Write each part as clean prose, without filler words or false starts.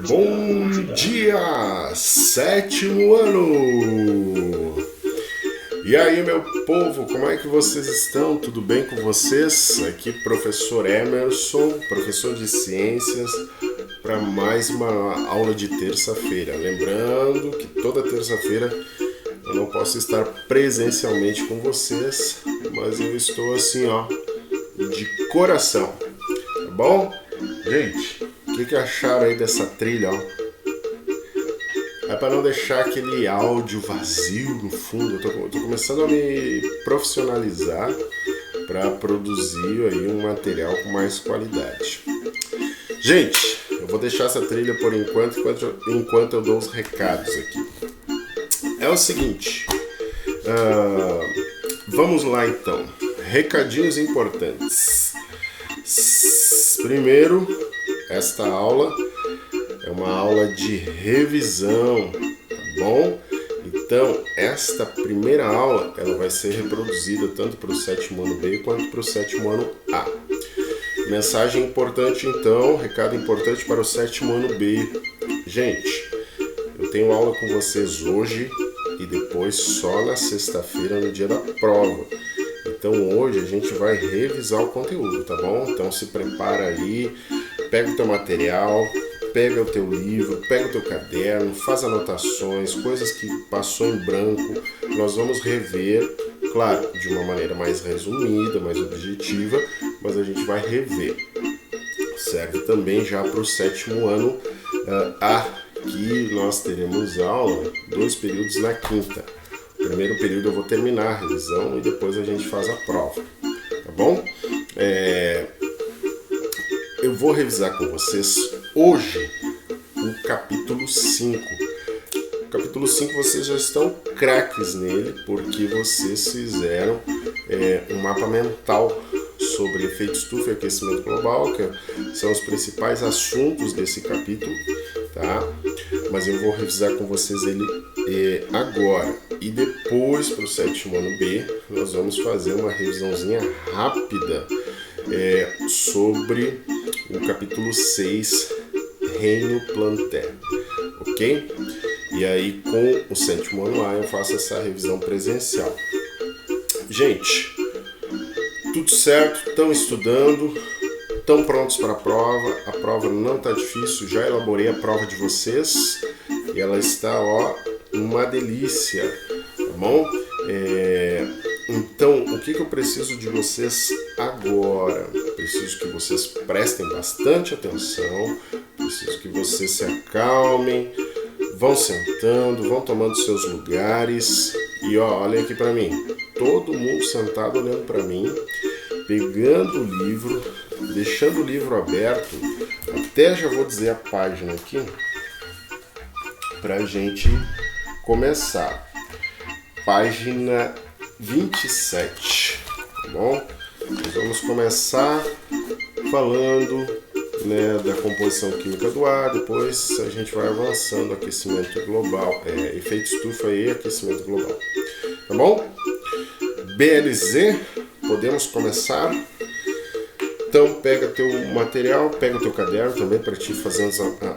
Bom dia, sétimo ano! E aí, meu povo, como é que vocês estão? Tudo bem com vocês? Aqui, professor Emerson, professor de ciências, para mais uma aula de terça-feira. Lembrando que toda terça-feira eu não posso estar presencialmente com vocês, mas eu estou assim, ó, de coração, tá bom? Gente, o que acharam aí dessa trilha, ó? É para não deixar aquele áudio vazio no fundo. Eu tô começando a me profissionalizar para produzir aí um material com mais qualidade. Gente, eu vou deixar essa trilha por enquanto eu dou os recados aqui. É o seguinte, vamos lá então. Recadinhos importantes. Primeiro, esta aula é uma aula de revisão, tá bom? Então, esta primeira aula ela vai ser reproduzida tanto para o sétimo ano B quanto para o sétimo ano A. Mensagem importante então, recado importante para o sétimo ano B. Gente, eu tenho aula com vocês hoje e depois só na sexta-feira, no dia da prova. Então hoje a gente vai revisar o conteúdo, tá bom? Então se prepara aí, pega o teu material, pega o teu livro, pega o teu caderno, faz anotações, coisas que passou em branco. Nós vamos rever, claro, de uma maneira mais resumida, mais objetiva, mas a gente vai rever. Serve também já para o sétimo ano A, que nós teremos aula 2 períodos na quinta. O primeiro período eu vou terminar a revisão e depois a gente faz a prova, tá bom? Eu vou revisar com vocês hoje o capítulo 5. O capítulo 5 vocês já estão craques nele porque vocês fizeram um mapa mental sobre efeito estufa e aquecimento global, que são os principais assuntos desse capítulo, tá? Mas eu vou revisar com vocês ele agora. E depois, para o sétimo ano B, nós vamos fazer uma revisãozinha rápida sobre o capítulo 6, Reino Plantae, ok? E aí, com o sétimo ano A, eu faço essa revisão presencial. Gente, tudo certo? Estão estudando? Estão prontos para a prova? A prova não está difícil, já elaborei a prova de vocês e ela está, ó, uma delícia, tá bom? Então, o que eu preciso de vocês agora? Preciso que vocês prestem bastante atenção, preciso que vocês se acalmem, vão sentando, vão tomando seus lugares e ó, olhem aqui para mim, todo mundo sentado olhando para mim, pegando o livro, deixando o livro aberto, até já vou dizer a página aqui, pra gente começar. Página 27, tá bom? Nós vamos começar falando, né, da composição química do ar, depois a gente vai avançando aquecimento global, efeito estufa e aquecimento global, tá bom? BLZ, podemos começar? Então pega teu material, pega o teu caderno também para te fazer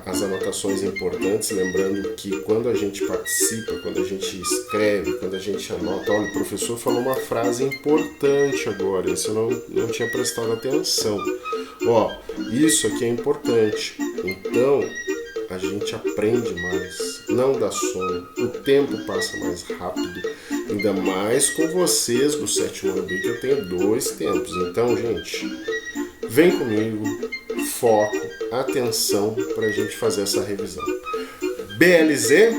as anotações importantes, lembrando que quando a gente participa, quando a gente escreve, quando a gente anota, olha, o professor falou uma frase importante agora, isso eu não tinha prestado atenção. Ó, isso aqui é importante, então a gente aprende mais, não dá sono, o tempo passa mais rápido, ainda mais com vocês do sétimo ano B, que eu tenho 2 tempos, então gente, vem comigo, foco, atenção para a gente fazer essa revisão. BLZ,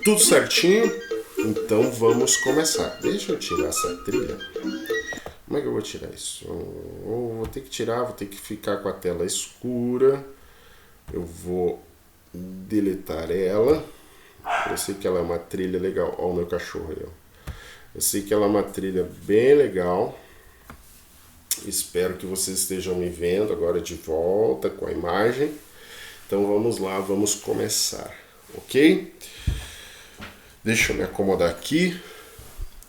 tudo certinho? Então vamos começar. Deixa eu tirar essa trilha. Como é que eu vou tirar isso? Vou ter que tirar, vou ter que ficar com a tela escura. Eu vou deletar ela. Eu sei que ela é uma trilha legal. Olha o meu cachorro aí. Ó. Eu sei que ela é uma trilha bem legal. Espero que vocês estejam me vendo agora de volta com a imagem. Então vamos lá, vamos começar, ok? Deixa eu me acomodar aqui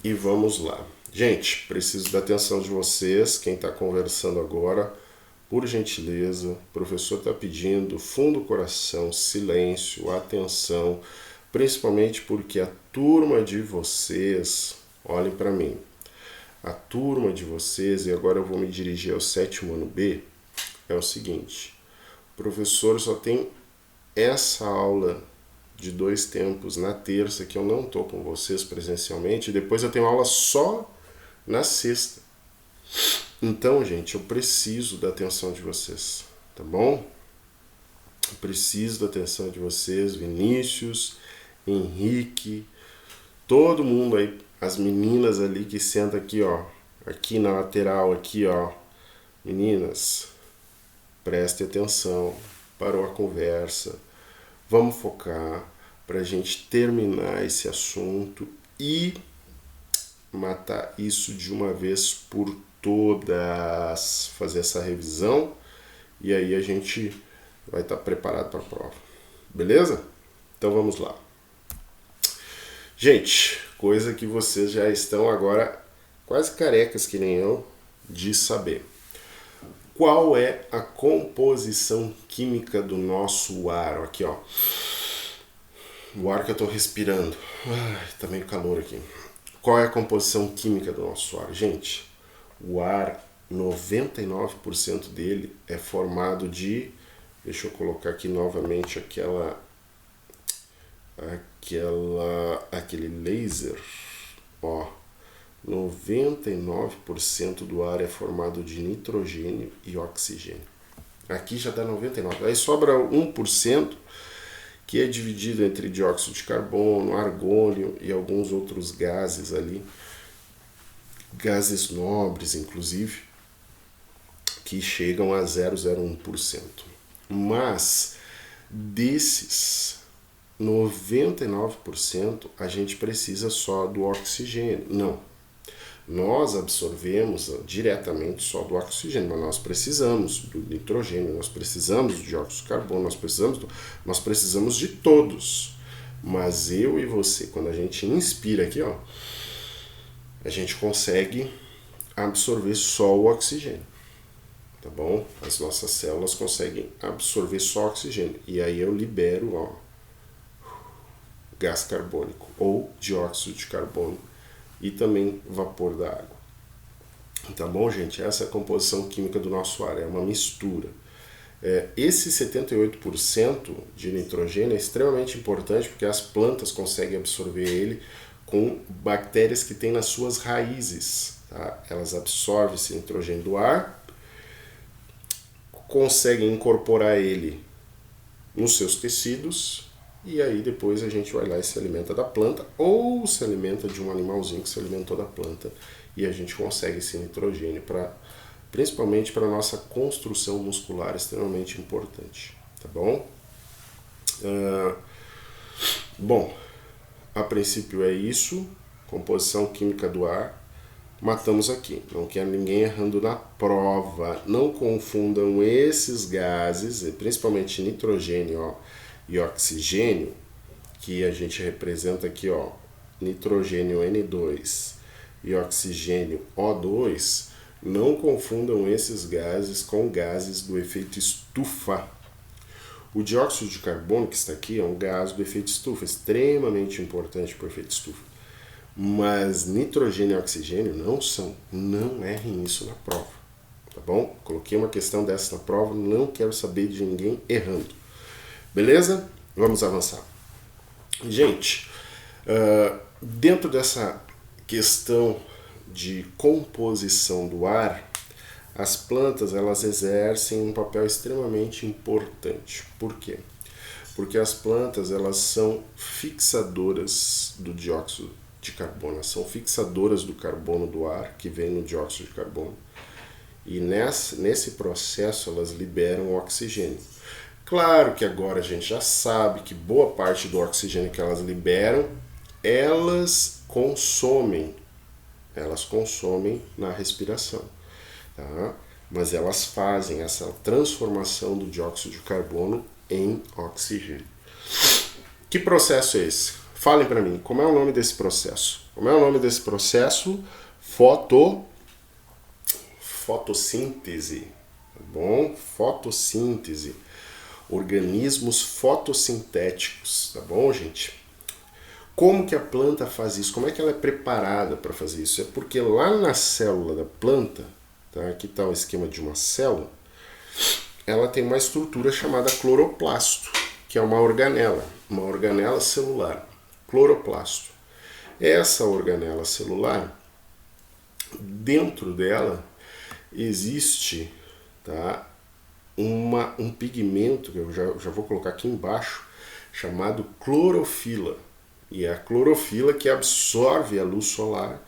e vamos lá. Gente, preciso da atenção de vocês. Quem está conversando agora, por gentileza, o professor está pedindo fundo do coração, silêncio, atenção, principalmente porque a turma de vocês, olhem para mim, a turma de vocês, e agora eu vou me dirigir ao 7º ano B, é o seguinte, o professor só tem essa aula de 2 tempos na terça, que eu não estou com vocês presencialmente, e depois eu tenho aula só na sexta. Então, gente, eu preciso da atenção de vocês, tá bom? Eu preciso da atenção de vocês, Vinícius, Henrique, todo mundo aí, as meninas ali que sentam aqui, ó, aqui na lateral, aqui, ó. Meninas, prestem atenção, parou a conversa, vamos focar pra gente terminar esse assunto e matar isso de uma vez por todas, fazer essa revisão e aí a gente vai estar preparado para a prova, beleza? Então vamos lá. Gente, coisa que vocês já estão agora quase carecas que nem eu de saber. Qual é a composição química do nosso ar? Aqui, ó. O ar que eu estou respirando. Ai, tá meio calor aqui. Qual é a composição química do nosso ar? Gente, o ar, 99% dele é formado de... Deixa eu colocar aqui novamente aquele laser. Ó, 99% do ar é formado de nitrogênio e oxigênio. Aqui já dá 99%. Aí sobra 1%, que é dividido entre dióxido de carbono, argônio e alguns outros gases ali, gases nobres inclusive, que chegam a 0,01%. Mas desses 99% a gente precisa só do oxigênio. Não, nós absorvemos diretamente só do oxigênio, mas nós precisamos do nitrogênio, nós precisamos do dióxido de carbono, nós precisamos de todos. Mas eu e você, quando a gente inspira aqui, ó, a gente consegue absorver só o oxigênio, tá bom? As nossas células conseguem absorver só o oxigênio, e aí eu libero, ó, gás carbônico ou dióxido de carbono e também vapor da água. Tá bom, gente? Essa é a composição química do nosso ar, é uma mistura. Esse 78% de nitrogênio é extremamente importante porque as plantas conseguem absorver ele com bactérias que tem nas suas raízes. Tá? Elas absorvem esse nitrogênio do ar, conseguem incorporar ele nos seus tecidos e aí depois a gente vai lá e se alimenta da planta ou se alimenta de um animalzinho que se alimentou da planta e a gente consegue esse nitrogênio principalmente para a nossa construção muscular, extremamente importante, tá bom? Bom, a princípio é isso, composição química do ar, matamos aqui, não quero ninguém errando na prova, não confundam esses gases, principalmente nitrogênio, ó, e oxigênio, que a gente representa aqui, ó, nitrogênio N2 e oxigênio O2, não confundam esses gases com gases do efeito estufa. O dióxido de carbono que está aqui é um gás do efeito estufa, extremamente importante para o efeito estufa. Mas nitrogênio e oxigênio não são, não errem isso na prova, tá bom? Coloquei uma questão dessa na prova, não quero saber de ninguém errando. Beleza? Vamos avançar. Gente, dentro dessa questão de composição do ar, as plantas elas exercem um papel extremamente importante. Por quê? Porque as plantas elas são fixadoras do dióxido de carbono, elas são fixadoras do carbono do ar que vem no dióxido de carbono. E nesse processo elas liberam o oxigênio. Claro que agora a gente já sabe que boa parte do oxigênio que elas liberam, elas consomem na respiração, tá? Mas elas fazem essa transformação do dióxido de carbono em oxigênio. Que processo é esse? Falem para mim, como é o nome desse processo? Como é o nome desse processo? Fotossíntese, tá bom? Fotossíntese, organismos fotossintéticos, tá bom, gente? Como que a planta faz isso? Como é que ela é preparada para fazer isso? É porque lá na célula da planta, tá? Aqui está o esquema de uma célula, ela tem uma estrutura chamada cloroplasto, que é uma organela celular, cloroplasto. Essa organela celular, dentro dela existe, tá, um pigmento, que eu já vou colocar aqui embaixo, chamado clorofila. E é a clorofila que absorve a luz solar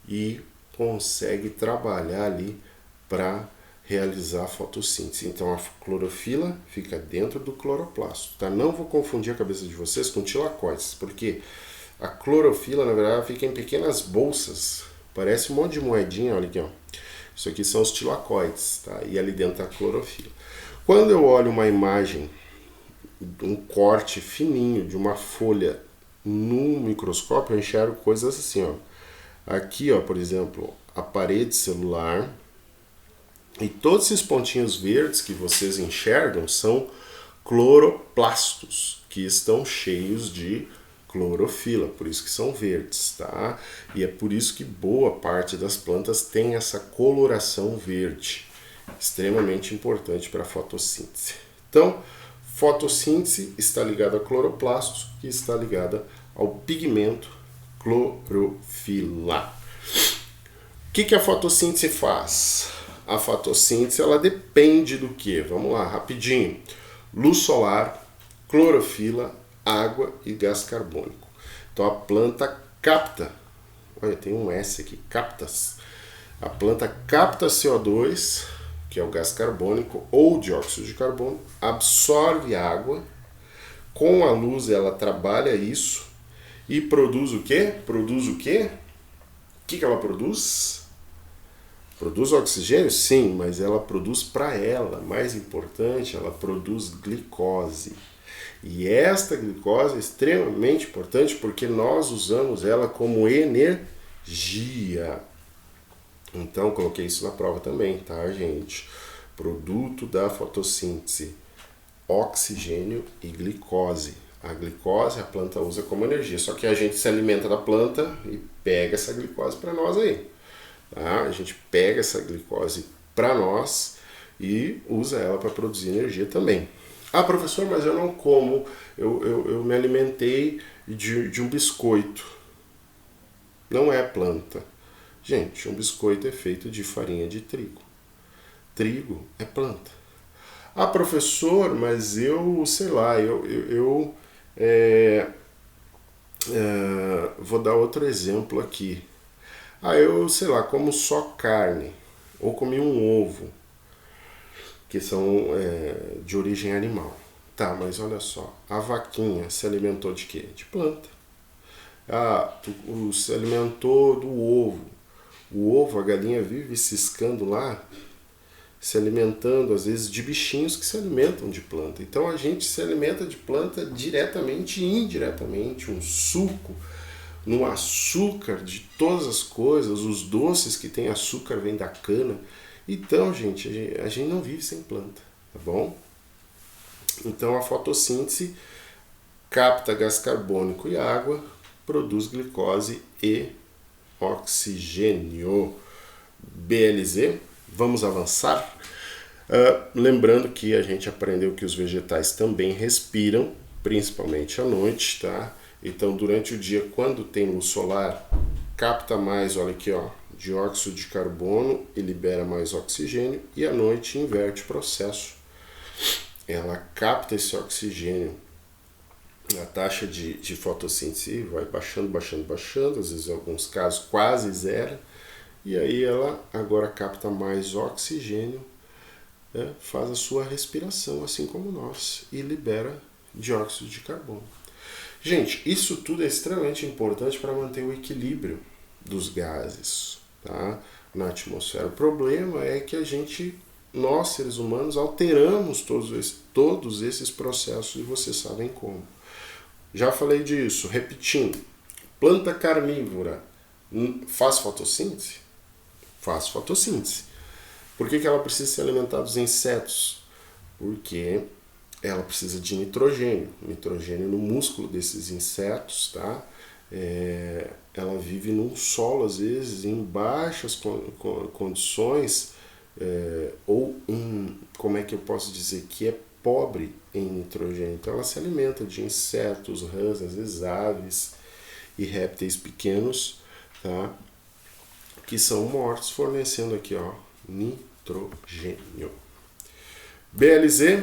e consegue trabalhar ali para realizar a fotossíntese. Então a clorofila fica dentro do cloroplasto. Tá? Não vou confundir a cabeça de vocês com tilacoides, porque a clorofila, na verdade, fica em pequenas bolsas. Parece um monte de moedinha, olha aqui, ó. Isso aqui são os tilacoides, tá? E ali dentro a clorofila. Quando eu olho uma imagem, um corte fininho de uma folha no microscópio, eu enxergo coisas assim, ó. Aqui, ó, por exemplo, a parede celular. E todos esses pontinhos verdes que vocês enxergam são cloroplastos, que estão cheios de clorofila, por isso que são verdes, tá? E é por isso que boa parte das plantas tem essa coloração verde, extremamente importante para a fotossíntese. Então, fotossíntese está ligada a cloroplastos, que está ligada ao pigmento clorofila. O que a fotossíntese faz? A fotossíntese, ela depende do que? Vamos lá, rapidinho. Luz solar, clorofila, água e gás carbônico. Então a planta capta, olha, tem um S aqui, captas. A planta capta CO2, que é o gás carbônico, ou dióxido de carbono, absorve água, com a luz ela trabalha isso e produz o quê? Produz o quê? O que ela produz? Produz oxigênio? Sim, mas ela produz para ela. Mais importante, ela produz glicose. E esta glicose é extremamente importante porque nós usamos ela como energia. Então, coloquei isso na prova também, tá, gente? Produto da fotossíntese: oxigênio e glicose. A glicose a planta usa como energia, só que a gente se alimenta da planta e pega essa glicose para nós aí. Tá? A gente pega essa glicose para nós e usa ela para produzir energia também. Ah, professor, mas eu não como, eu me alimentei de um biscoito. Não é planta. Gente, um biscoito é feito de farinha de trigo. Trigo é planta. Ah, professor, mas eu, sei lá, vou dar outro exemplo aqui. Ah, eu, sei lá, como só carne, ou comi um ovo, que são de origem animal. Tá, mas olha só, a vaquinha se alimentou de quê? De planta. Ah, se alimentou do ovo. O ovo, a galinha vive ciscando lá, se alimentando, às vezes, de bichinhos que se alimentam de planta. Então a gente se alimenta de planta diretamente e indiretamente, um suco, no açúcar de todas as coisas, os doces que tem açúcar vêm da cana. Então, gente, a gente não vive sem planta, tá bom? Então a fotossíntese capta gás carbônico e água, produz glicose e oxigênio. BLZ, vamos avançar? Lembrando que a gente aprendeu que os vegetais também respiram, principalmente à noite, tá? Então, durante o dia, quando tem luz solar, capta mais, olha aqui, ó, dióxido de carbono e libera mais oxigênio, e à noite inverte o processo. Ela capta esse oxigênio, a taxa de fotossíntese vai baixando, às vezes em alguns casos quase zero, e aí ela agora capta mais oxigênio, né, faz a sua respiração, assim como nós, e libera dióxido de carbono. Gente, isso tudo é extremamente importante para manter o equilíbrio dos gases, tá, na atmosfera. O problema é que nós seres humanos, alteramos todos esses processos e vocês sabem como. Já falei disso, repetindo. Planta carnívora faz fotossíntese? Faz fotossíntese. Por que ela precisa se alimentar dos insetos? Porque ela precisa de nitrogênio no músculo desses insetos, tá? Ela vive num solo, às vezes, em baixas condições, ou em, como é que eu posso dizer, que é pobre em nitrogênio. Então ela se alimenta de insetos, rãs, às vezes aves e répteis pequenos, tá? Que são mortos, fornecendo aqui, ó, nitrogênio. BLZ,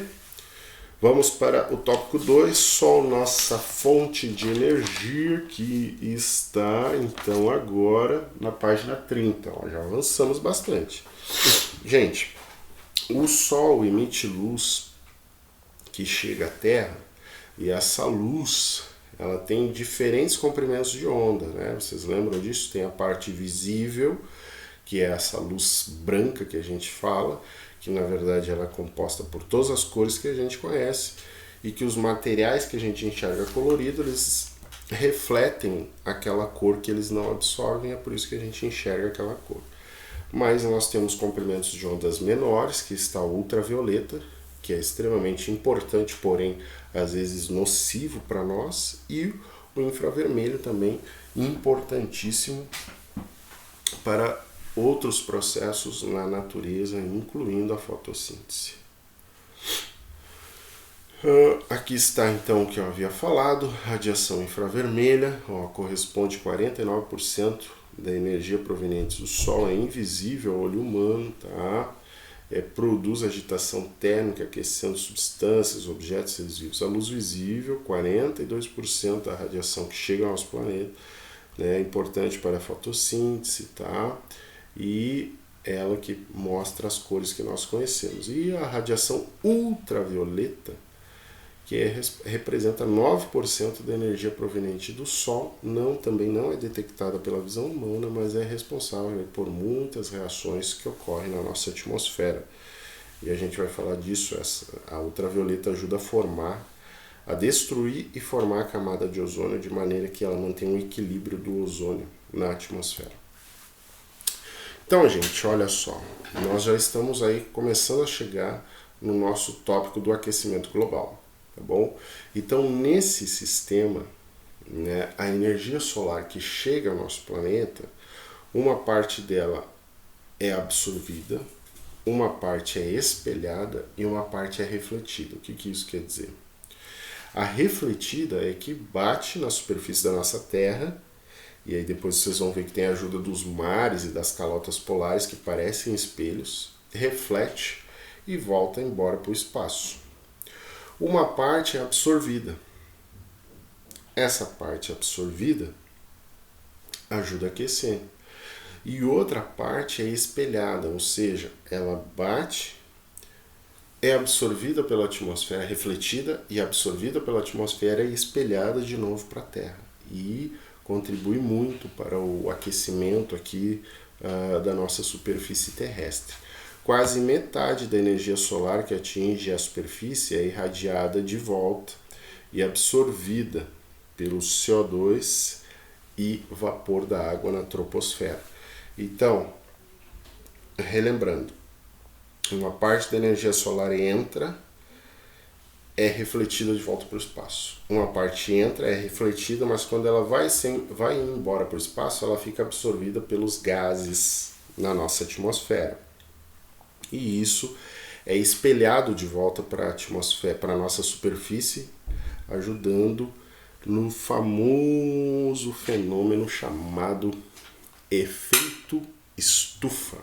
vamos para o tópico 2, Sol, nossa fonte de energia, que está, então, agora na página 30. Ó, já avançamos bastante. Gente, o Sol emite luz que chega à Terra, e essa luz, ela tem diferentes comprimentos de onda, né? Vocês lembram disso? Tem a parte visível, que é essa luz branca que a gente fala, que na verdade ela é composta por todas as cores que a gente conhece, e que os materiais que a gente enxerga colorido, eles refletem aquela cor que eles não absorvem, é por isso que a gente enxerga aquela cor. Mas nós temos comprimentos de ondas menores, que está o ultravioleta, que é extremamente importante, porém às vezes nocivo para nós, e o infravermelho também importantíssimo para outros processos na natureza, incluindo a fotossíntese. Aqui está então o que eu havia falado, radiação infravermelha, ó, corresponde a 49% da energia proveniente do Sol, é invisível ao olho humano, tá? Produz agitação térmica, aquecendo substâncias, objetos, seres vivos. A luz visível, 42% da radiação que chega ao nosso planeta, né, é importante para a fotossíntese, tá? E ela que mostra as cores que nós conhecemos. E a radiação ultravioleta, que representa 9% da energia proveniente do Sol, também não é detectada pela visão humana, mas é responsável por muitas reações que ocorrem na nossa atmosfera. E a gente vai falar disso. A ultravioleta ajuda a destruir e formar a camada de ozônio de maneira que ela mantenha um equilíbrio do ozônio na atmosfera. Então, gente, olha só, nós já estamos aí começando a chegar no nosso tópico do aquecimento global. Tá bom? Então, nesse sistema, né, a energia solar que chega ao nosso planeta, uma parte dela é absorvida, uma parte é espelhada e uma parte é refletida. O que isso quer dizer? A refletida é que bate na superfície da nossa Terra, e aí depois vocês vão ver que tem a ajuda dos mares e das calotas polares que parecem espelhos, reflete e volta embora para o espaço. Uma parte é absorvida. Essa parte absorvida ajuda a aquecer. E outra parte é espelhada, ou seja, ela bate, é absorvida pela atmosfera, refletida e absorvida pela atmosfera e espelhada de novo para a Terra. E contribui muito para o aquecimento aqui da nossa superfície terrestre. Quase metade da energia solar que atinge a superfície é irradiada de volta e absorvida pelo CO2 e vapor da água na troposfera. Então, relembrando, uma parte da energia solar entra, é refletida de volta para o espaço. Uma parte entra, é refletida, mas quando ela vai embora para o espaço, ela fica absorvida pelos gases na nossa atmosfera. E isso é espelhado de volta para a atmosfera, para a nossa superfície, ajudando no famoso fenômeno chamado efeito estufa.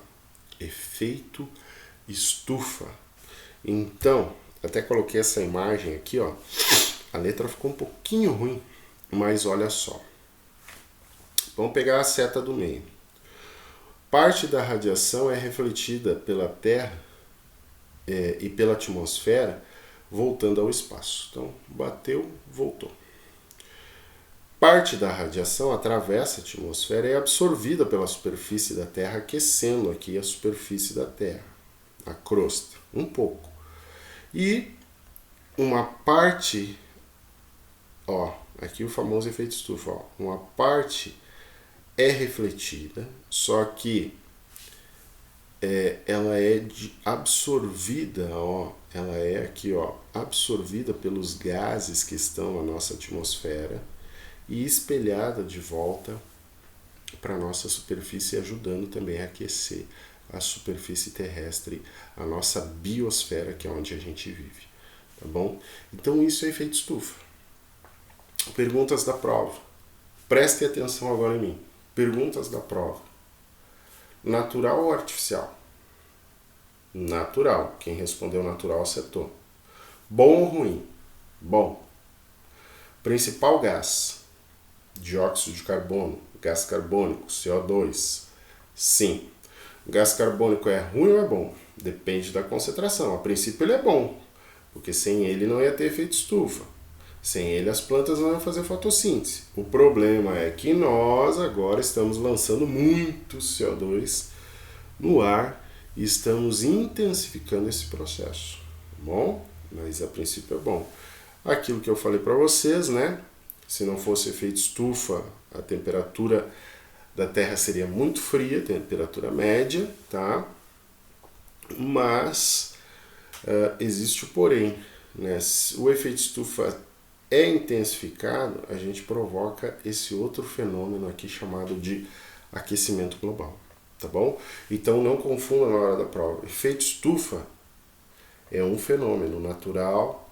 Efeito estufa. Então, até coloquei essa imagem aqui, ó. A letra ficou um pouquinho ruim, mas olha só. Vamos pegar a seta do meio. Parte da radiação é refletida pela Terra e pela atmosfera, voltando ao espaço. Então, bateu, voltou. Parte da radiação atravessa a atmosfera e é absorvida pela superfície da Terra, aquecendo aqui a superfície da Terra, a crosta, um pouco. E uma parte, ó, aqui o famoso efeito estufa, ó, uma parte é refletida, só que ela é absorvida, ó, ela é aqui, ó, absorvida pelos gases que estão na nossa atmosfera e espelhada de volta para a nossa superfície, ajudando também a aquecer a superfície terrestre, a nossa biosfera, que é onde a gente vive, tá bom? Então isso é efeito estufa. Perguntas da prova. Prestem atenção agora em mim. Perguntas da prova. Natural ou artificial? Natural. Quem respondeu natural acertou. Bom ou ruim? Bom. Principal gás? Dióxido de carbono, gás carbônico, CO2. Sim. O gás carbônico é ruim ou é bom? Depende da concentração. A princípio ele é bom, porque sem ele não ia ter efeito estufa. Sem ele as plantas não iam fazer fotossíntese. O problema é que nós agora estamos lançando muito CO2 no ar e estamos intensificando esse processo. Tá bom? Mas a princípio é bom. Aquilo que eu falei para vocês, né? Se não fosse efeito estufa, a temperatura da Terra seria muito fria, temperatura média, tá? Mas existe o porém, né? Se o efeito estufa é intensificado, a gente provoca esse outro fenômeno aqui chamado de aquecimento global, tá bom? Então não confunda na hora da prova. Efeito estufa é um fenômeno natural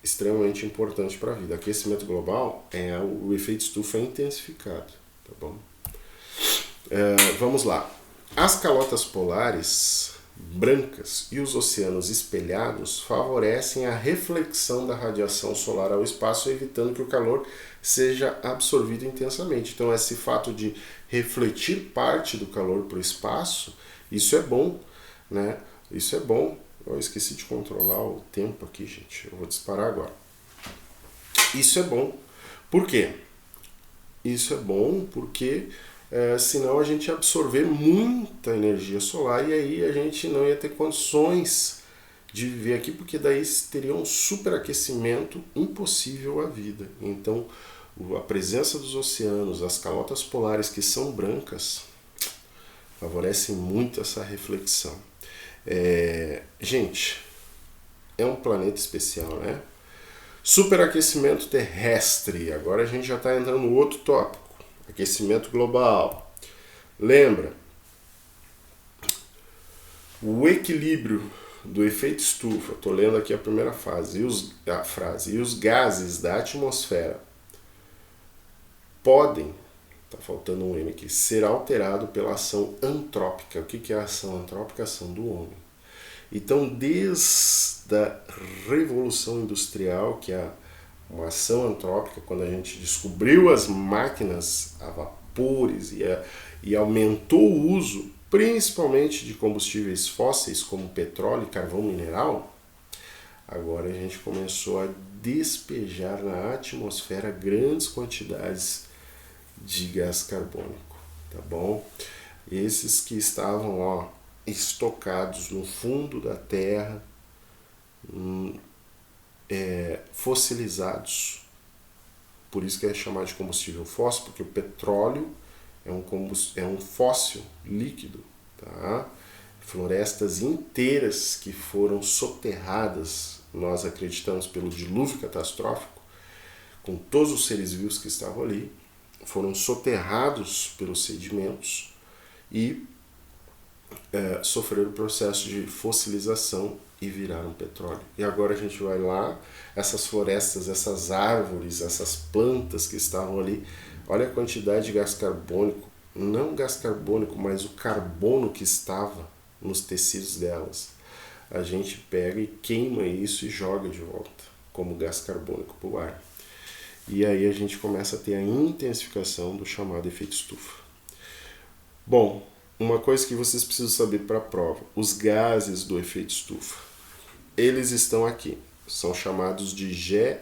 extremamente importante para a vida. Aquecimento global é o efeito estufa intensificado, tá bom? Vamos lá. As calotas polares brancas e os oceanos espelhados favorecem a reflexão da radiação solar ao espaço, evitando que o calor seja absorvido intensamente. Então, esse fato de refletir parte do calor para o espaço, isso é bom, né? Isso é bom. Eu esqueci de controlar o tempo aqui, gente. Eu vou disparar agora. Isso é bom. Por quê? Isso é bom porque senão a gente ia absorver muita energia solar e aí a gente não ia ter condições de viver aqui, porque daí teria um superaquecimento impossível à vida. Então, a presença dos oceanos, as calotas polares que são brancas, favorecem muito essa reflexão. Gente, é um planeta especial, né? Superaquecimento terrestre. Agora a gente já está entrando no outro tópico. Aquecimento global. Lembra? O equilíbrio do efeito estufa, estou lendo aqui a primeira frase, e os gases da atmosfera podem, está faltando um M aqui, ser alterado pela ação antrópica. O que é a ação antrópica? A ação do homem. Então, desde a Revolução Industrial, que é uma ação antrópica, quando a gente descobriu as máquinas a vapores e aumentou o uso, principalmente de combustíveis fósseis, como petróleo e carvão mineral, agora a gente começou a despejar na atmosfera grandes quantidades de gás carbônico, tá bom? Esses que estavam, estocados no fundo da Terra, fossilizados. Por isso que é chamado de combustível fóssil, porque o petróleo é um fóssil líquido, tá? Florestas inteiras que foram soterradas, nós acreditamos, pelo dilúvio catastrófico, com todos os seres vivos que estavam ali, foram soterrados pelos sedimentos e sofreram o processo de fossilização e viraram petróleo. E agora a gente vai lá, essas florestas, essas árvores, essas plantas que estavam ali, olha a quantidade de gás carbônico, não o gás carbônico, mas o carbono que estava nos tecidos delas. A gente pega e queima isso e joga de volta como gás carbônico para o ar. E aí a gente começa a ter a intensificação do chamado efeito estufa. Bom, uma coisa que vocês precisam saber para a prova, os gases do efeito estufa, eles estão aqui, são chamados de GEE.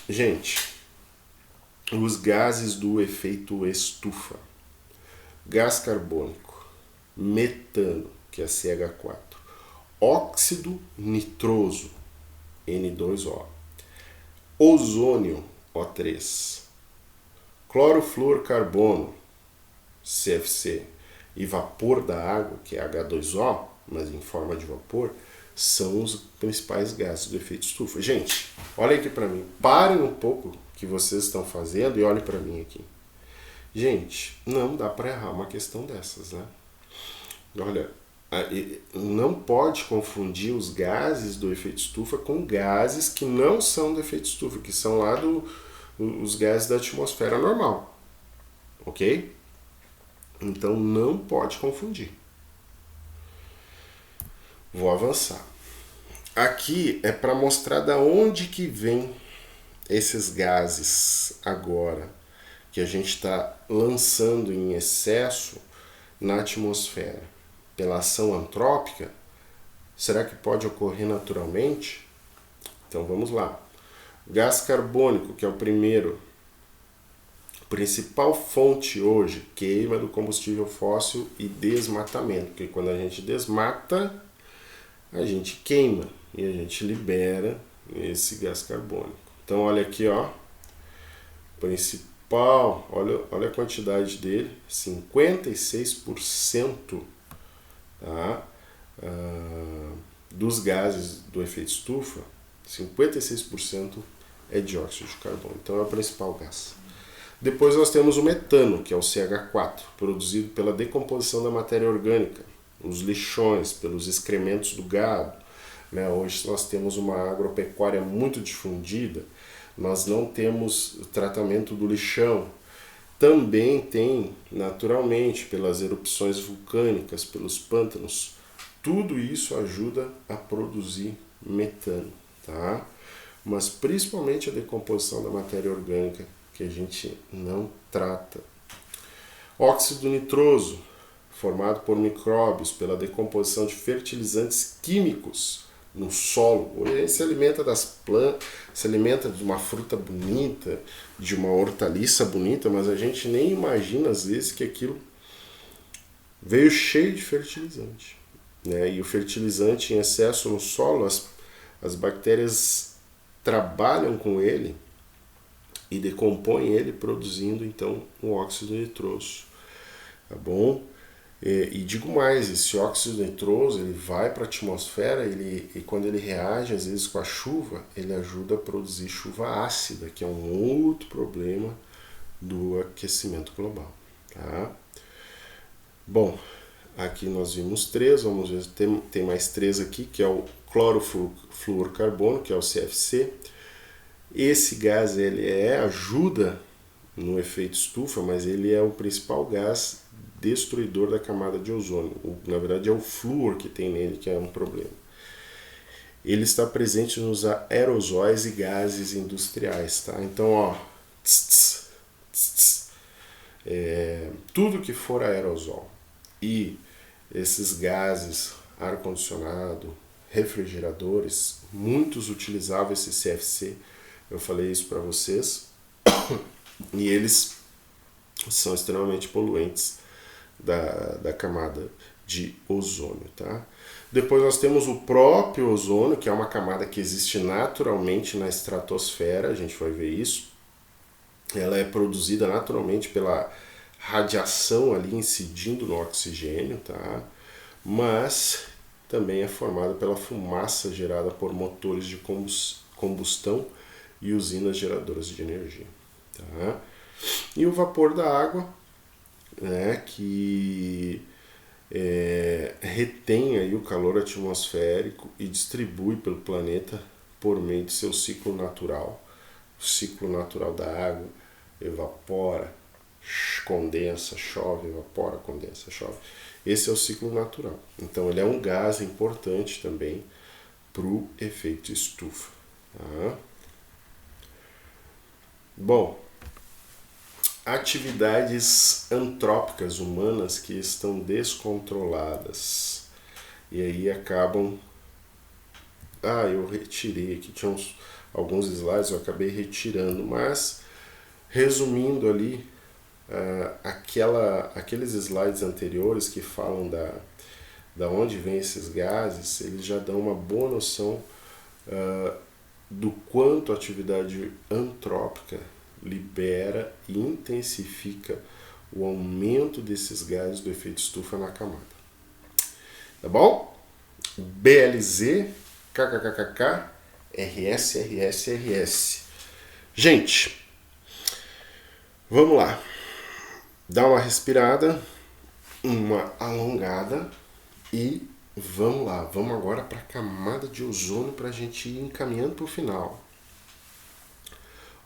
Gente, os gases do efeito estufa, gás carbônico, metano, que é CH4, óxido nitroso, N2O, ozônio, O3, clorofluorcarbono, CFC, e vapor da água, que é H2O, mas em forma de vapor, são os principais gases do efeito estufa. Gente, olha aqui para mim. Parem um pouco o que vocês estão fazendo e olhem para mim aqui. Gente, não dá para errar uma questão dessas, né? Olha, não pode confundir os gases do efeito estufa com gases que não são do efeito estufa, que são lá os gases da atmosfera normal, ok? Então não pode confundir. Vou avançar. Aqui é para mostrar da onde que vem esses gases agora que a gente está lançando em excesso na atmosfera. Pela ação antrópica, será que pode ocorrer naturalmente? Então vamos lá. O gás carbônico, que é o primeiro, principal fonte hoje, queima do combustível fóssil e desmatamento, porque quando a gente desmata, a gente queima e a gente libera esse gás carbônico. Então olha aqui, ó, principal, olha a quantidade dele, 56%, tá? Dos gases do efeito estufa, 56% é dióxido de carbono. Então é o principal gás. Depois nós temos o metano, que é o CH4, produzido pela decomposição da matéria orgânica, os lixões, pelos excrementos do gado. Né? Hoje nós temos uma agropecuária muito difundida, nós não temos o tratamento do lixão. Também tem, naturalmente, pelas erupções vulcânicas, pelos pântanos, tudo isso ajuda a produzir metano, tá? Mas principalmente a decomposição da matéria orgânica, que a gente não trata. Óxido nitroso, formado por micróbios pela decomposição de fertilizantes químicos no solo. Ele se alimenta das plantas, se alimenta de uma fruta bonita, de uma hortaliça bonita, mas a gente nem imagina às vezes que aquilo veio cheio de fertilizante. Né? E o fertilizante em excesso no solo, as bactérias trabalham com ele e decompõem ele, produzindo então um óxido nitroso. Tá bom? E digo mais, esse óxido nitroso ele vai para a atmosfera e quando ele reage às vezes com a chuva, ele ajuda a produzir chuva ácida, que é um outro problema do aquecimento global. Tá? Bom, aqui nós vimos 3, vamos ver, tem mais 3 aqui, que é o clorofluorcarbono, que é o CFC. Esse gás ele ajuda no efeito estufa, mas ele é o principal gás destruidor da camada de ozônio. Na verdade é o flúor que tem nele que é um problema. Ele está presente nos aerosóis e gases industriais, tá? Então, ó, tudo que for aerosol e esses gases, ar-condicionado, refrigeradores, muitos utilizavam esse CFC. Eu falei isso para vocês. E eles são extremamente poluentes da camada de ozônio, tá? Depois nós temos o próprio ozônio, que é uma camada que existe naturalmente na estratosfera, a gente vai ver isso. Ela é produzida naturalmente pela radiação ali incidindo no oxigênio, tá? Mas também é formada pela fumaça gerada por motores de combustão e usinas geradoras de energia. Tá? E o vapor da água, né, que retém aí o calor atmosférico e distribui pelo planeta por meio de seu ciclo natural. O ciclo natural da água: evapora, condensa, chove, evapora, condensa, chove. Esse é o ciclo natural. Então ele é um gás importante também para o efeito estufa. Tá? Bom, atividades antrópicas humanas que estão descontroladas e aí acabam... eu retirei aqui, tinha alguns slides, eu acabei retirando, mas resumindo ali, aqueles slides anteriores que falam da onde vêm esses gases, eles já dão uma boa noção do quanto a atividade antrópica libera e intensifica o aumento desses gases do efeito estufa na camada. Tá bom? BLZ, KKKKK, RS. Gente, vamos lá. Dá uma respirada, uma alongada e vamos lá. Vamos agora para a camada de ozônio para a gente ir encaminhando para o final.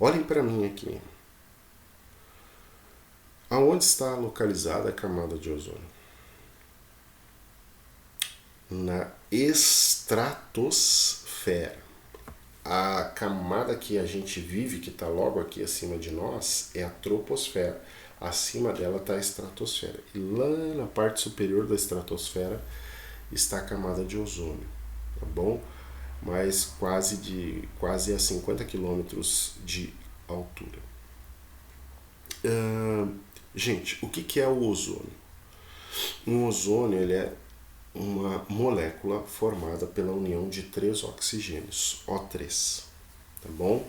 Olhem para mim aqui. Aonde está localizada a camada de ozônio? Na estratosfera. A camada que a gente vive, que está logo aqui acima de nós, é a troposfera. Acima dela está a estratosfera. E lá na parte superior da estratosfera está a camada de ozônio, tá bom? Mas quase a 50 quilômetros de altura. Gente, o que é o ozônio? O ozônio ele é uma molécula formada pela união de 3 oxigênios, O3, tá bom?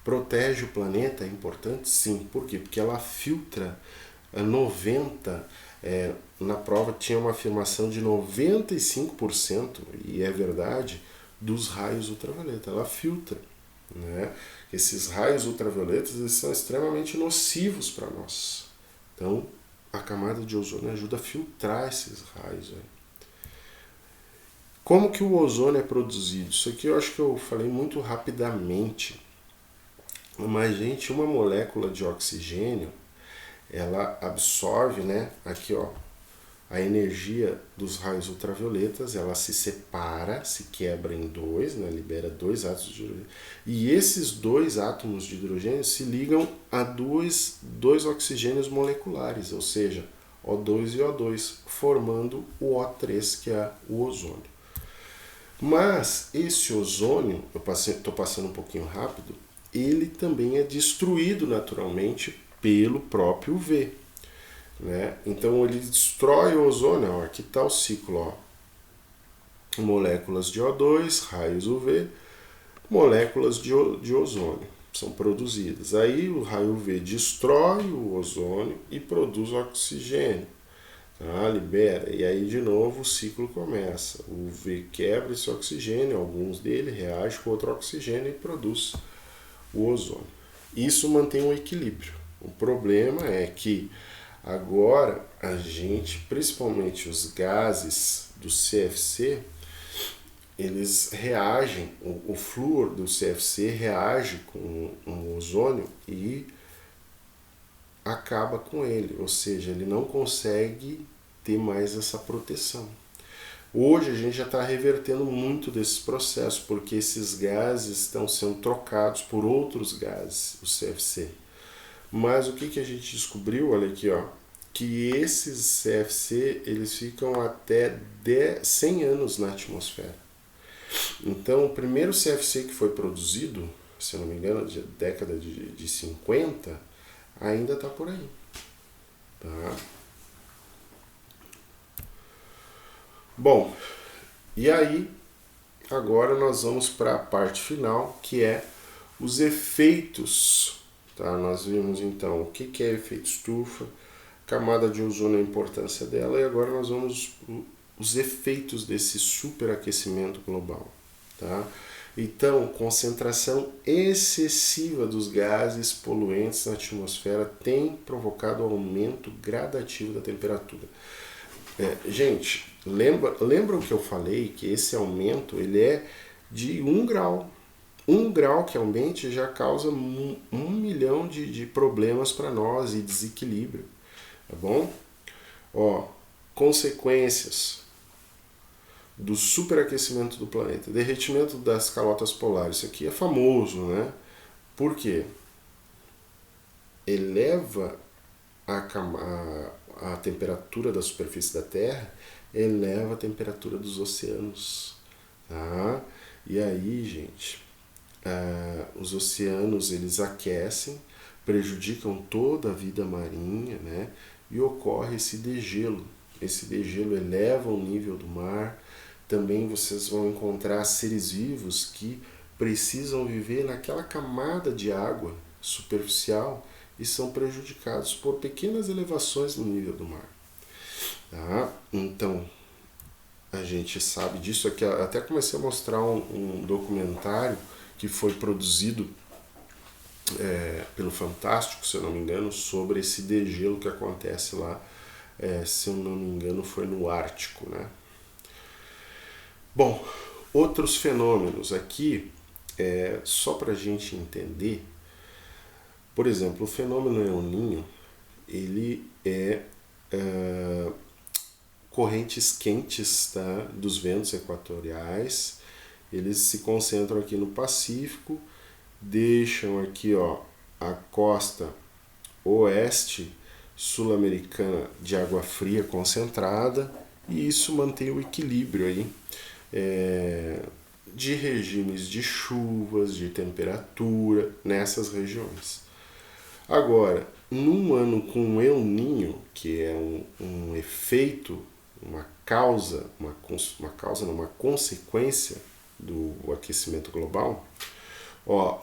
Protege o planeta, é importante? Sim. Por quê? Porque ela filtra 90%, na prova tinha uma afirmação de 95%, e é verdade, dos raios ultravioleta. Ela filtra, né? Esses raios ultravioletas eles são extremamente nocivos para nós. Então, a camada de ozônio ajuda a filtrar esses raios. Como que o ozônio é produzido? Isso aqui eu acho que eu falei muito rapidamente. Mas, gente, uma molécula de oxigênio, ela absorve, né, aqui, ó, a energia dos raios ultravioletas, ela se separa, se quebra em dois, né, libera 2 átomos de hidrogênio, e esses 2 átomos de hidrogênio se ligam a dois oxigênios moleculares, ou seja, O2 e O2, formando o O3, que é o ozônio. Mas esse ozônio, eu estou passando um pouquinho rápido, ele também é destruído naturalmente pelo próprio UV. Né? Então ele destrói o ozônio. Ó, aqui está o ciclo. Ó. Moléculas de O2, raios UV, moléculas de ozônio são produzidas. Aí o raio UV destrói o ozônio e produz oxigênio. Tá? Libera. E aí de novo o ciclo começa. O UV quebra esse oxigênio, alguns dele reagem com outro oxigênio e produz o ozônio. Isso mantém um equilíbrio. O problema é que agora a gente, principalmente os gases do CFC, eles reagem, o flúor do CFC reage com o ozônio e acaba com ele, ou seja, ele não consegue ter mais essa proteção. Hoje a gente já está revertendo muito desses processos, porque esses gases estão sendo trocados por outros gases, o CFC. Mas o que a gente descobriu, olha aqui, ó, que esses CFC eles ficam até 100 anos na atmosfera. Então, o primeiro CFC que foi produzido, se eu não me engano, de década de 50, ainda está por aí. Tá? Bom, e aí, agora nós vamos para a parte final, que é os efeitos. Tá? Nós vimos então o que é efeito estufa, camada de ozônio, a importância dela, e agora nós vamos os efeitos desse superaquecimento global. Tá? Então, concentração excessiva dos gases poluentes na atmosfera tem provocado aumento gradativo da temperatura. Gente, lembram que eu falei que esse aumento ele é de 1 grau. 1 grau que aumente já causa 1 milhão de problemas para nós e desequilíbrio. Tá bom? Ó, consequências do superaquecimento do planeta. Derretimento das calotas polares. Isso aqui é famoso, né? Por quê? Eleva a temperatura da superfície da Terra, eleva a temperatura dos oceanos. Tá? E aí, gente, os oceanos eles aquecem, prejudicam toda a vida marinha, né? E ocorre esse degelo. Esse degelo eleva o nível do mar. Também vocês vão encontrar seres vivos que precisam viver naquela camada de água superficial e são prejudicados por pequenas elevações no nível do mar. Tá? Então, a gente sabe disso aqui. Até comecei a mostrar um documentário que foi produzido pelo Fantástico, se eu não me engano, sobre esse degelo que acontece lá, se eu não me engano, foi no Ártico, né? Bom, outros fenômenos aqui, só para a gente entender, por exemplo, o fenômeno El Niño, ele correntes quentes, tá, dos ventos equatoriais, eles se concentram aqui no Pacífico, deixam aqui, ó, a costa oeste sul-americana de água fria concentrada, e isso mantém o equilíbrio aí de regimes de chuvas, de temperatura nessas regiões. Agora, num ano com El Niño, que é um efeito, uma consequência do aquecimento global,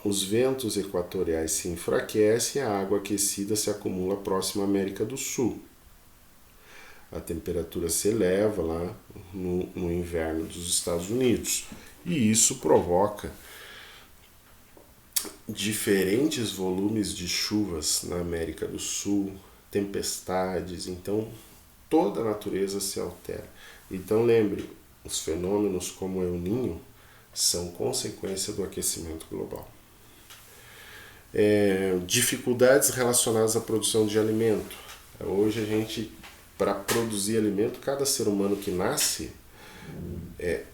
os ventos equatoriais se enfraquecem e a água aquecida se acumula próximo à América do Sul. A temperatura se eleva lá no inverno dos Estados Unidos. E isso provoca diferentes volumes de chuvas na América do Sul, tempestades, então toda a natureza se altera. Então lembre, os fenômenos como El Niño são consequência do aquecimento global. Dificuldades relacionadas à produção de alimento. Hoje a gente, para produzir alimento, cada ser humano que nasce,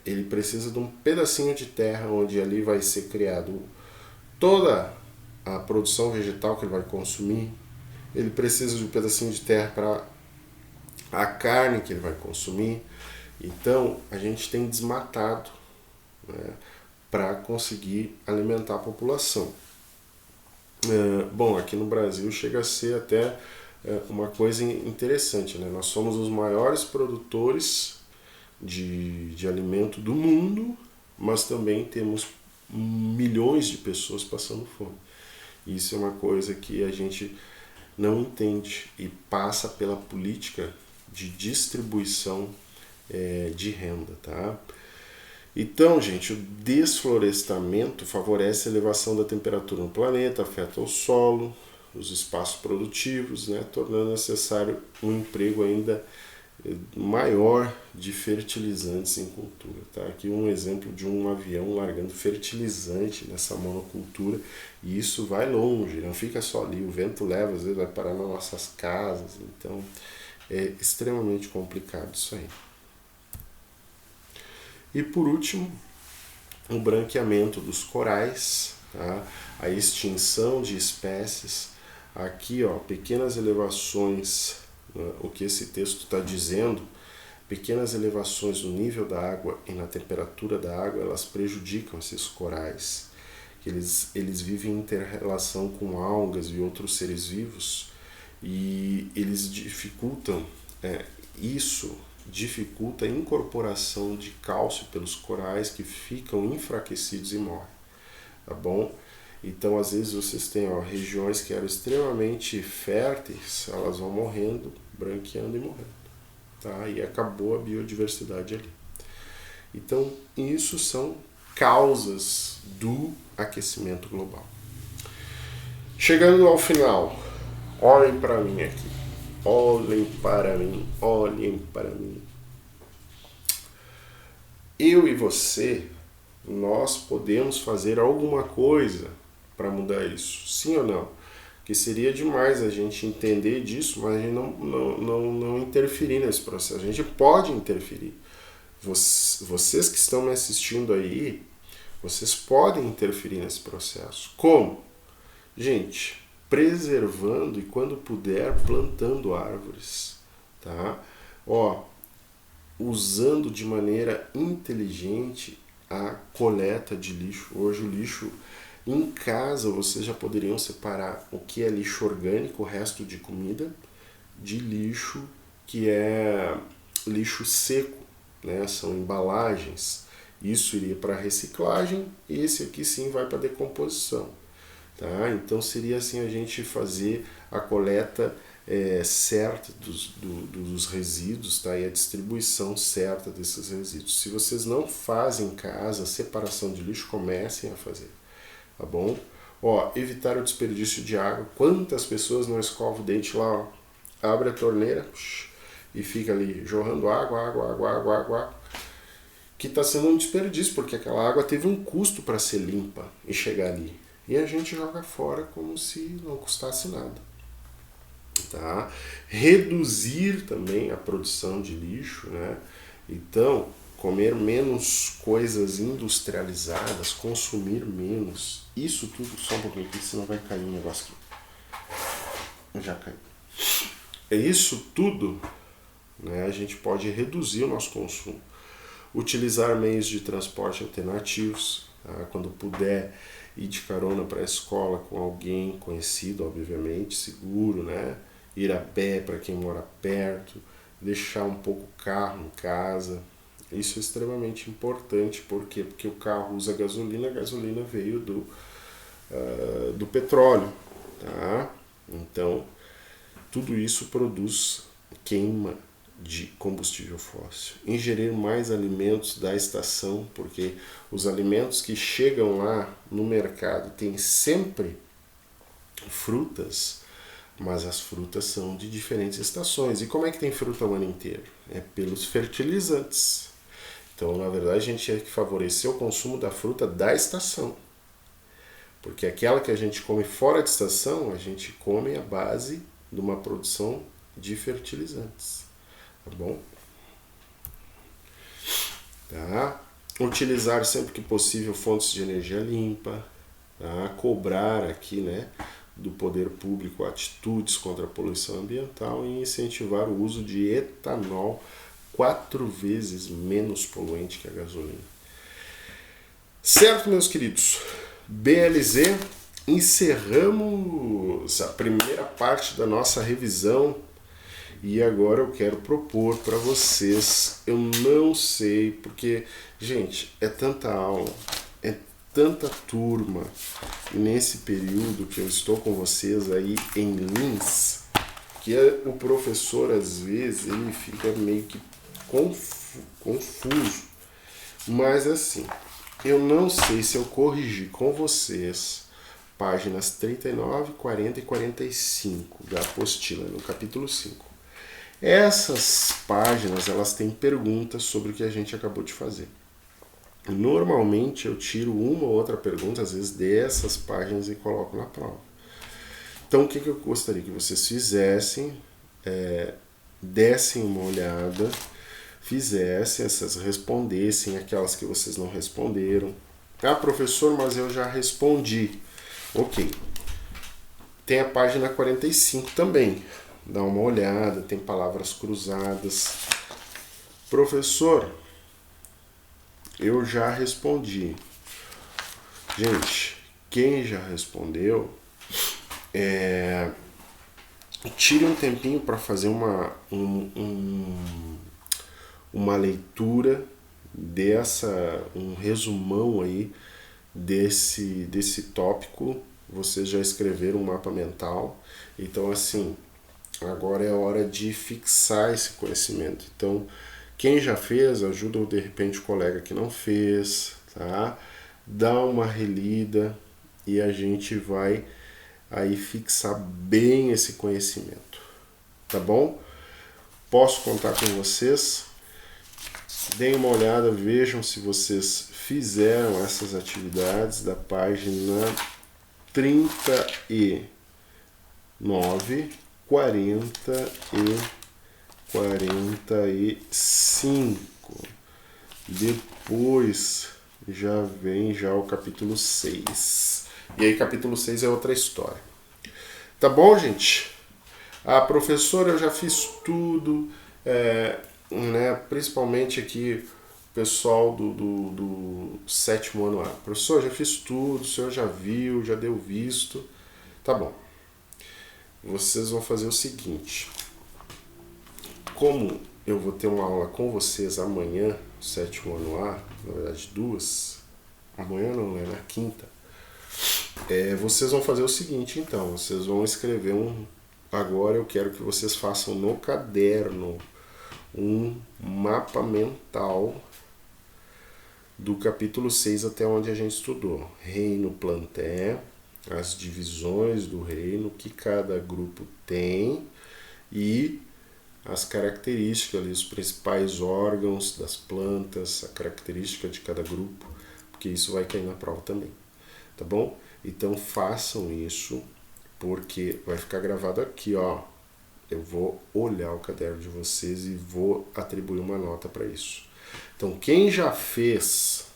ele precisa de um pedacinho de terra onde ali vai ser criado toda a produção vegetal que ele vai consumir. Ele precisa de um pedacinho de terra para a carne que ele vai consumir. Então a gente tem desmatado, né, para conseguir alimentar a população. Bom, aqui no Brasil chega a ser até uma coisa interessante, né? Nós somos os maiores produtores de alimento do mundo, mas também temos milhões de pessoas passando fome. Isso é uma coisa que a gente não entende e passa pela política de distribuição de renda, tá? Então, gente, o desflorestamento favorece a elevação da temperatura no planeta, afeta o solo, os espaços produtivos, né, tornando necessário um emprego ainda maior de fertilizantes em cultura. Tá? Aqui um exemplo de um avião largando fertilizante nessa monocultura, e isso vai longe, não fica só ali, o vento leva, às vezes vai parar nas nossas casas, então é extremamente complicado isso aí. E por último, o branqueamento dos corais, tá? A extinção de espécies. Aqui, pequenas elevações, o que esse texto está dizendo, pequenas elevações no nível da água e na temperatura da água, elas prejudicam esses corais. Eles vivem em inter-relação com algas e outros seres vivos, e eles dificultam isso dificulta a incorporação de cálcio pelos corais, que ficam enfraquecidos e morrem, tá bom? Então, às vezes, vocês têm regiões que eram extremamente férteis, elas vão morrendo, branqueando e morrendo, tá? E acabou a biodiversidade ali. Então, isso são causas do aquecimento global. Chegando ao final, olhem para mim aqui. Olhem para mim, olhem para mim. Eu e você, nós podemos fazer alguma coisa para mudar isso, sim ou não? Que seria demais a gente entender disso, mas a gente não interferir nesse processo. A gente pode interferir. Vocês que estão me assistindo aí, vocês podem interferir nesse processo. Como? Gente, preservando e, quando puder, plantando árvores, tá? Usando de maneira inteligente a coleta de lixo. Hoje o lixo em casa, vocês já poderiam separar o que é lixo orgânico, o resto de comida, de lixo que é lixo seco, né? São embalagens. Isso iria para reciclagem, esse aqui sim vai para decomposição. tá? Então seria assim a gente fazer a coleta certa dos resíduos, tá? E a distribuição certa desses resíduos. Se vocês não fazem em casa a separação de lixo, comecem a fazer, tá bom? Ó, evitar o desperdício de água. Quantas pessoas não escovam o dente lá, ó, abre a torneira e fica ali jorrando água, que está sendo um desperdício, porque aquela água teve um custo para ser limpa e chegar ali. E a gente joga fora como se não custasse nada. Tá? Reduzir também a produção de lixo, né? Então, comer menos coisas industrializadas, consumir menos, isso tudo, só um pouquinho aqui, senão vai cair um negócio aqui. Já caiu. Isso tudo, né, a gente pode reduzir o nosso consumo. Utilizar meios de transporte alternativos, tá? Quando puder ir de carona para a escola com alguém conhecido, obviamente, seguro, né? Ir a pé para quem mora perto, deixar um pouco o carro em casa. Isso é extremamente importante, por quê? Porque o carro usa gasolina, a gasolina veio do petróleo, tá? Então, tudo isso produz queima de combustível fóssil. Ingerir mais alimentos da estação, porque os alimentos que chegam lá no mercado têm sempre frutas, mas as frutas são de diferentes estações. E como é que tem fruta o ano inteiro? É pelos fertilizantes. Então, na verdade, a gente tem que favorecer o consumo da fruta da estação. Porque aquela que a gente come fora de estação, a gente come à base de uma produção de fertilizantes. Tá bom? Tá? Utilizar sempre que possível fontes de energia limpa. Tá? Cobrar aqui, né, do poder público atitudes contra a poluição ambiental e incentivar o uso de etanol 4 vezes menos poluente que a gasolina. Certo, meus queridos? BLZ, encerramos a primeira parte da nossa revisão e agora eu quero propor para vocês, eu não sei, porque, gente, é tanta aula, é tanta turma nesse período que eu estou com vocês aí em Lins, que o professor às vezes ele fica meio que confuso, mas assim, eu não sei se eu corrigi com vocês páginas 39, 40 e 45 da apostila, no capítulo 5. Essas páginas, elas têm perguntas sobre o que a gente acabou de fazer. Normalmente eu tiro uma ou outra pergunta, às vezes dessas páginas, e coloco na prova. Então o que eu gostaria que vocês fizessem, dessem uma olhada, fizessem essas, respondessem aquelas que vocês não responderam. Ah, professor, mas eu já respondi. Ok. Tem a página 45 também. Dá uma olhada, tem palavras cruzadas. Professor, eu já respondi. Gente, quem já respondeu, tire um tempinho para fazer uma leitura um resumão aí desse tópico. Vocês já escreveram um mapa mental. Então, assim, agora é a hora de fixar esse conhecimento. Então, quem já fez, ajuda de repente o colega que não fez, tá? Dá uma relida e a gente vai aí fixar bem esse conhecimento, tá bom? Posso contar com vocês? Deem uma olhada, vejam se vocês fizeram essas atividades da página 39, 40 e 45. Depois já vem o capítulo 6. E aí capítulo 6 é outra história. Tá bom, gente? Ah, professora, eu já fiz tudo, né? Principalmente aqui o pessoal do 7º ano A. Professor, já fiz tudo, o senhor já viu, já deu visto. Tá bom. Vocês vão fazer o seguinte. Como eu vou ter uma aula com vocês amanhã, 7º ano A, na verdade 2, amanhã não, é na quinta. vocês vão fazer o seguinte, então. Vocês vão escrever Agora eu quero que vocês façam no caderno um mapa mental do capítulo 6 até onde a gente estudou. Reino Planté, as divisões do reino, o que cada grupo tem e as características, ali, os principais órgãos das plantas, a característica de cada grupo, porque isso vai cair na prova também, tá bom? Então façam isso, porque vai ficar gravado aqui, ó. Eu vou olhar o caderno de vocês e vou atribuir uma nota para isso. Então quem já fez,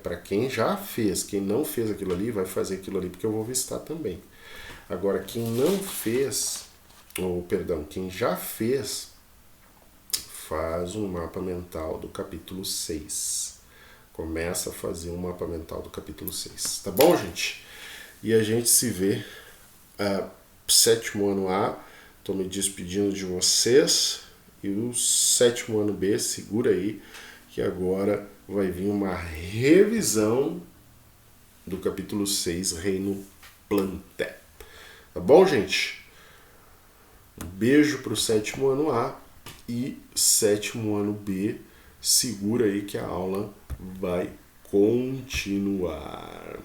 para quem já fez, quem não fez aquilo ali, vai fazer aquilo ali, porque eu vou visitar também. Agora quem não fez, quem já fez, faz um mapa mental do capítulo 6. Começa a fazer um mapa mental do capítulo 6. Tá bom, gente? E a gente se vê sétimo ano A. Estou me despedindo de vocês. E o sétimo ano B, segura aí, que agora vai vir uma revisão do capítulo 6, Reino Planté. Tá bom, gente? Um beijo para o sétimo ano A e sétimo ano B. Segura aí que a aula vai continuar.